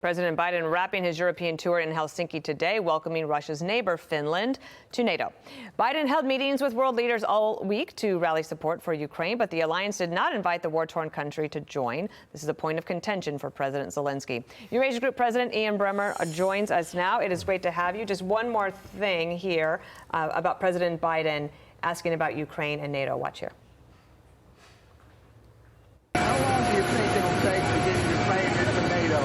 President Biden wrapping his European tour in Helsinki today, welcoming Russia's neighbor, Finland, to NATO. Biden held meetings with world leaders all week to rally support for Ukraine, but the alliance did not invite the war-torn country to join. This is a point of contention for President Zelensky. Eurasia Group President Ian Bremmer joins us now. It is great to have you. Just one more thing here about President Biden asking about Ukraine and NATO. Watch here. How long do you think it'll take to get Ukraine into NATO?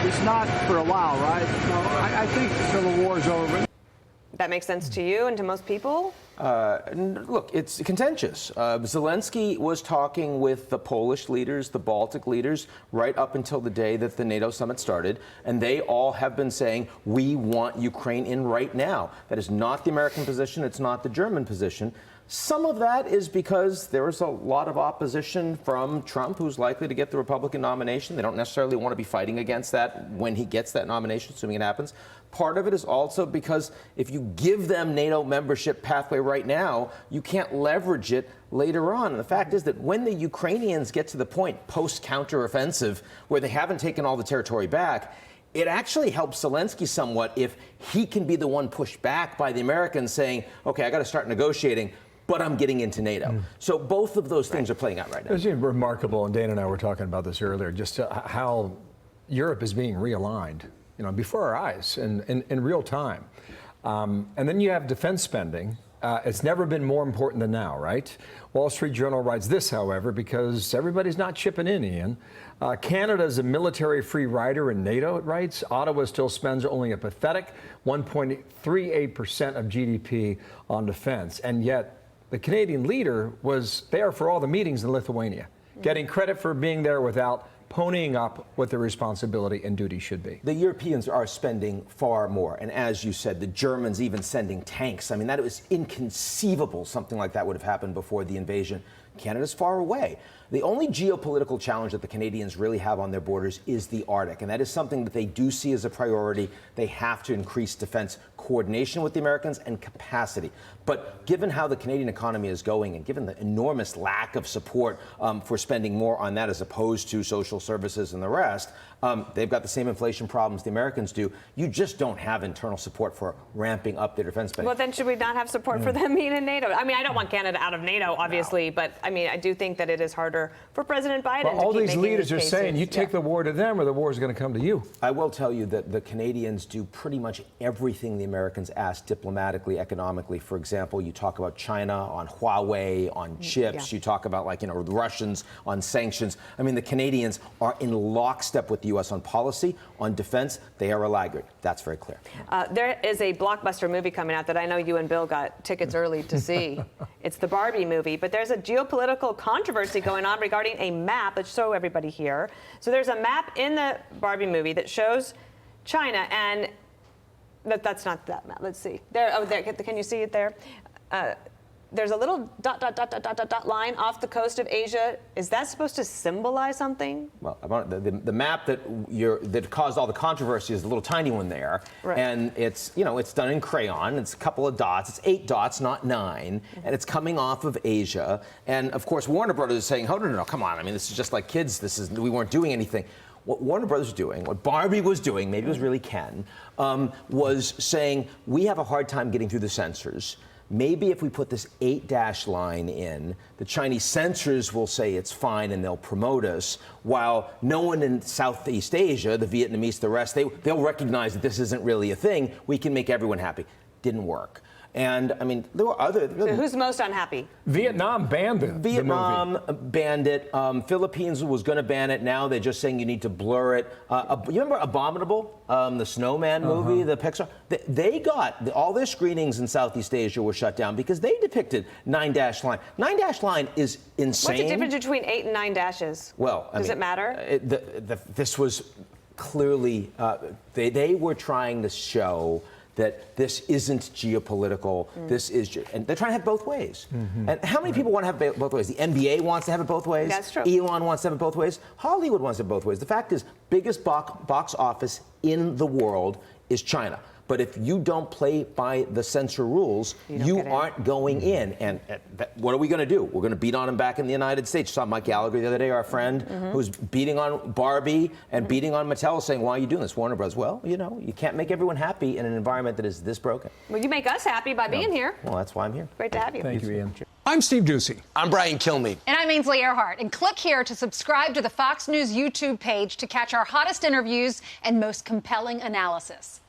It's not for a while, right? No, I think the Civil War is over. That makes sense to you and to most people? Look, it's contentious. Zelensky was talking with the Polish leaders, the Baltic leaders, right up until the day that the NATO summit started, and they all have been saying, we want Ukraine in right now. That is not the American position. It's not the German position. Some of that is because there is a lot of opposition from Trump, who's likely to get the Republican nomination. They don't necessarily want to be fighting against that when he gets that nomination, assuming it happens. Part of it is also because if you give them NATO membership pathway right now, you can't leverage it later on. And the fact is that when the Ukrainians get to the point post-counteroffensive where they haven't taken all the territory back, it actually helps Zelensky somewhat if he can be the one pushed back by the Americans saying, okay, I got to start negotiating, but I'm getting into NATO. So both of those things are playing out right now. It's remarkable, and Dana and I were talking about this earlier, just how Europe is being realigned, before our eyes in real time. And then you have defense spending. It's never been more important than now, right? Wall Street Journal writes this, however, because everybody's not chipping in, Ian. Canada is a military-free rider in NATO, it writes. Ottawa still spends only a pathetic 1.38% of GDP on defense, and yet the Canadian leader was there for all the meetings in Lithuania, getting credit for being there without ponying up what their responsibility and duty should be. The Europeans are spending far more. And as you said, the Germans even sending tanks. I mean, that was inconceivable something like that would have happened before the invasion. Canada's far away. The only geopolitical challenge that the Canadians really have on their borders is the Arctic, and that is something that they do see as a priority. They have to increase defense coordination with the Americans and capacity. But given how the Canadian economy is going and given the enormous lack of support for spending more on that as opposed to social services and the rest, they've got the same inflation problems the Americans do. You just don't have internal support for ramping up their defense spending. Well, then should we not have support for them being in NATO? I mean, I don't want Canada out of NATO, obviously, but I mean, I do think that it is harder for President Biden to keep all these making leaders these are cases. saying you take the war to them or the war is going to come to you. I will tell you that the Canadians do pretty much everything the Americans ask diplomatically, economically. For example, you talk about China on Huawei, on chips. You talk about the Russians on sanctions. I mean, the Canadians are in lockstep with the U.S. on policy, on defense. They are a laggard. That's very clear. There is a blockbuster movie coming out that I know you and Bill got tickets early to see. It's the Barbie movie, but there's a geopolitical controversy going on regarding a map. Let's show everybody here. So there's a map in the Barbie movie that shows China, and that's not that map. Let's see. There. Oh, there. Can you see it there? There's a little dot line off the coast of Asia. Is that supposed to symbolize something? Well, the map that caused all the controversy is the little tiny one there, right. And it's it's done in crayon. It's a couple of dots. It's 8 dots, not 9, and it's coming off of Asia. And of course, Warner Brothers is saying, "Oh no, come on! I mean, this is just like kids. We weren't doing anything." What Warner Brothers was doing, what Barbie was doing, maybe it was really Ken, was saying we have a hard time getting through the censors. Maybe if we put this 8-dash line in, the Chinese censors will say it's fine and they'll promote us, while no one in Southeast Asia, the Vietnamese, the rest, they'll recognize that this isn't really a thing. We can make everyone happy. Didn't work. And, I mean, there were other... So who's most unhappy? Vietnam banned it. Vietnam banned it. Philippines was going to ban it. Now they're just saying you need to blur it. You remember Abominable, the Snowman movie, the Pixar? They got... all their screenings in Southeast Asia were shut down because they depicted 9-dash line. 9-dash line is insane. What's the difference between 8 and 9 dashes? Well, Does it matter? This was clearly... they were trying to show that this isn't geopolitical, this is, and they're trying to have it both ways. And how many people want to have it both ways? The NBA wants to have it both ways. That's true. Elon wants to have it both ways. Hollywood wants it both ways. The fact is, biggest box office in the world is China. But if you don't play by the censor rules, you aren't going in. And what are we going to do? We're going to beat on him back in the United States. Saw Mike Gallagher the other day, our friend, who's beating on Barbie and beating on Mattel, saying, why are you doing this, Warner Bros.? Well, you know, you can't make everyone happy in an environment that is this broken. Well, you make us happy by being here. Well, that's why I'm here. Great to have you. Thank you, Ian. I'm Steve Ducey. I'm Brian Kilmeade. And I'm Ainsley Earhart. And click here to subscribe to the Fox News YouTube page to catch our hottest interviews and most compelling analysis.